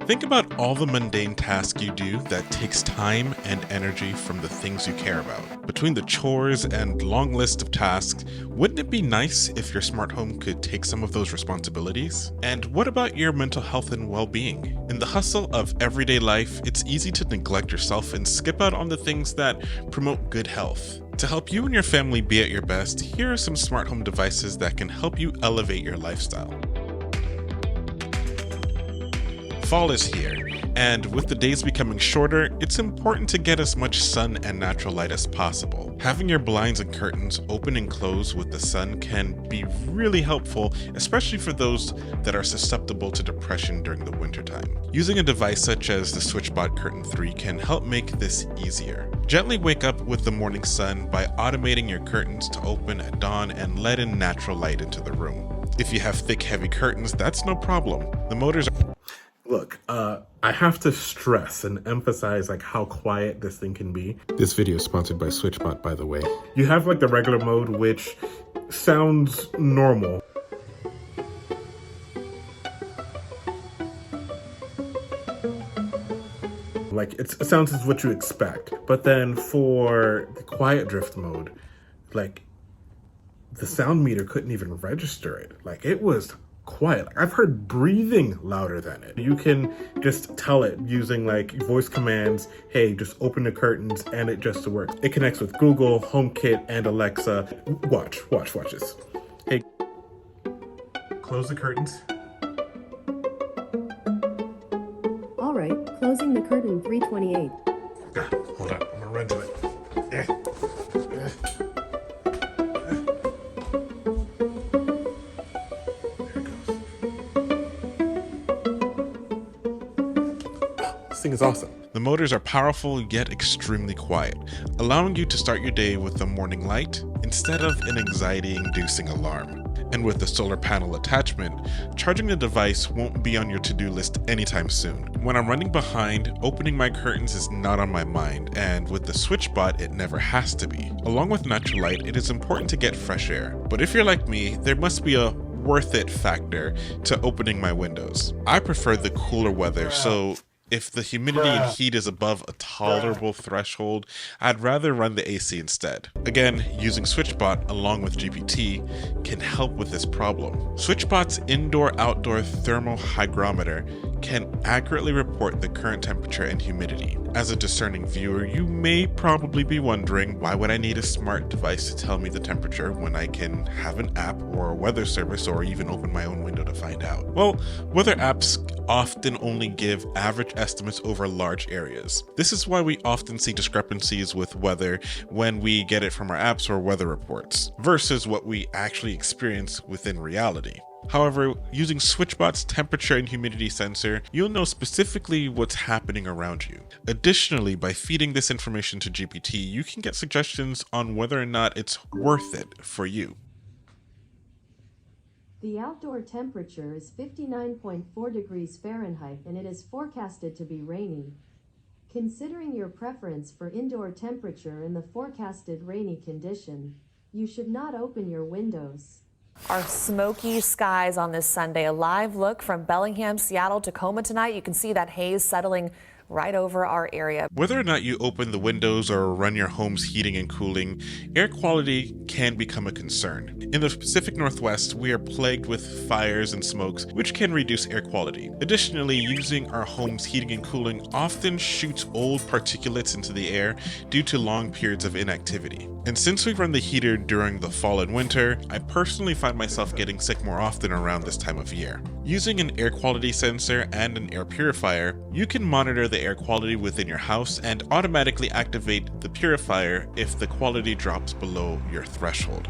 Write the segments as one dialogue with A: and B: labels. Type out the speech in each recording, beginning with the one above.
A: Think about all the mundane tasks you do that takes time and energy from the things you care about. Between the chores and long list of tasks, wouldn't it be nice if your smart home could take some of those responsibilities? And what about your mental health and well-being? In the hustle of everyday life, it's easy to neglect yourself and skip out on the things that promote good health. To help you and your family be at your best, here are some smart home devices that can help you elevate your lifestyle. Fall is here, and with the days becoming shorter, it's important to get as much sun and natural light as possible. Having your blinds and curtains open and closed with the sun can be really helpful, especially for those that are susceptible to depression during the wintertime. Using a device such as the SwitchBot Curtain 3 can help make this easier. Gently wake up with the morning sun by automating your curtains to open at dawn and let in natural light into the room. If you have thick, heavy curtains, that's no problem. The motors are
B: Look, I have to stress and emphasize how quiet this thing can be. This video is sponsored by SwitchBot, by the way. You have the regular mode, which sounds normal. It sounds as what you expect. But then for the quiet drift mode, the sound meter couldn't even register it. It was quiet. I've heard breathing louder than it. You can just tell it using voice commands, hey, just open the curtains, and it just works. It connects with Google, HomeKit, and Alexa. Watch this. Hey, close the curtains.
C: All right, closing the curtain 328.
B: Hold on, I'm gonna run to it. This thing is awesome.
A: The motors are powerful yet extremely quiet, allowing you to start your day with the morning light instead of an anxiety-inducing alarm. And with the solar panel attachment, charging the device won't be on your to-do list anytime soon. When I'm running behind, opening my curtains is not on my mind, and with the SwitchBot, it never has to be. Along with natural light, it is important to get fresh air. But if you're like me, there must be a worth it factor to opening my windows. I prefer the cooler weather, so if the humidity and heat is above a tolerable threshold, I'd rather run the AC instead. Again, using SwitchBot along with GPT can help with this problem. SwitchBot's indoor-outdoor thermal hygrometer can accurately report the current temperature and humidity. As a discerning viewer, you may probably be wondering, why would I need a smart device to tell me the temperature when I can have an app or a weather service or even open my own window to find out? Well, weather apps often only give average estimates over large areas. This is why we often see discrepancies with weather when we get it from our apps or weather reports, versus what we actually experience within reality. However, using SwitchBot's temperature and humidity sensor, you'll know specifically what's happening around you. Additionally, by feeding this information to GPT, you can get suggestions on whether or not it's worth it for you.
C: The outdoor temperature is 59.4 degrees Fahrenheit and it is forecasted to be rainy. Considering your preference for indoor temperature in the forecasted rainy condition, you should not open your windows.
D: Our smoky skies on this Sunday. A live look from Bellingham, Seattle, Tacoma tonight. You can see that haze settling right over our area.
A: Whether or not you open the windows or run your home's heating and cooling, air quality can become a concern. In the Pacific Northwest, we are plagued with fires and smokes, which can reduce air quality. Additionally, using our home's heating and cooling often shoots old particulates into the air due to long periods of inactivity. And since we run the heater during the fall and winter, I personally find myself getting sick more often around this time of year. Using an air quality sensor and an air purifier, you can monitor the air quality within your house and automatically activate the purifier if the quality drops below your threshold.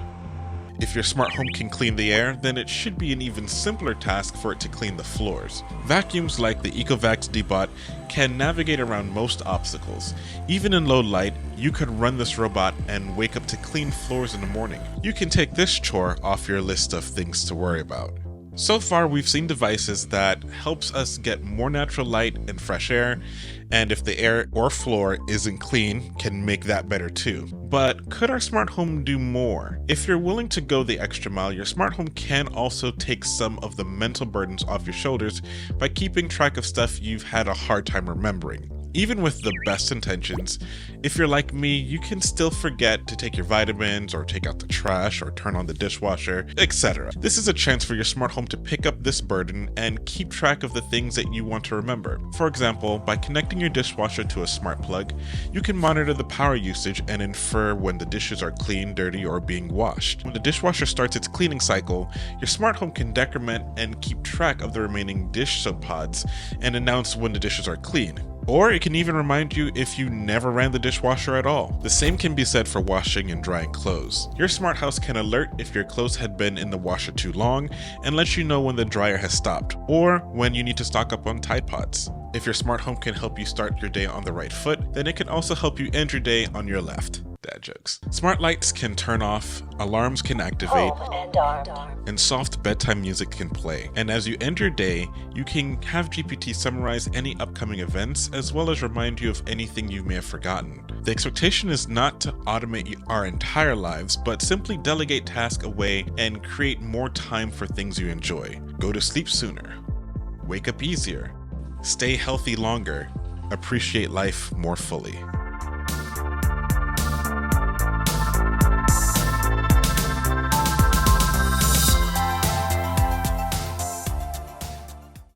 A: If your smart home can clean the air, then it should be an even simpler task for it to clean the floors. Vacuums like the Ecovacs Dbot can navigate around most obstacles. Even in low light, you could run this robot and wake up to clean floors in the morning. You can take this chore off your list of things to worry about. So far, we've seen devices that helps us get more natural light and fresh air, and if the air or floor isn't clean, can make that better too. But could our smart home do more? If you're willing to go the extra mile, your smart home can also take some of the mental burdens off your shoulders by keeping track of stuff you've had a hard time remembering. Even with the best intentions, if you're like me, you can still forget to take your vitamins or take out the trash or turn on the dishwasher, etc. This is a chance for your smart home to pick up this burden and keep track of the things that you want to remember. For example, by connecting your dishwasher to a smart plug, you can monitor the power usage and infer when the dishes are clean, dirty, or being washed. When the dishwasher starts its cleaning cycle, your smart home can decrement and keep track of the remaining dish soap pods and announce when the dishes are clean. Or it can even remind you if you never ran the dishwasher at all. The same can be said for washing and drying clothes. Your smart house can alert if your clothes had been in the washer too long and let you know when the dryer has stopped, or when you need to stock up on Tide Pods. If your smart home can help you start your day on the right foot, then it can also help you end your day on your left. Dad jokes. Smart lights can turn off, alarms can activate, and soft bedtime music can play. And as you end your day, you can have GPT summarize any upcoming events as well as remind you of anything you may have forgotten. The expectation is not to automate our entire lives, but simply delegate tasks away and create more time for things you enjoy. Go to sleep sooner, wake up easier, stay healthy longer, appreciate life more fully.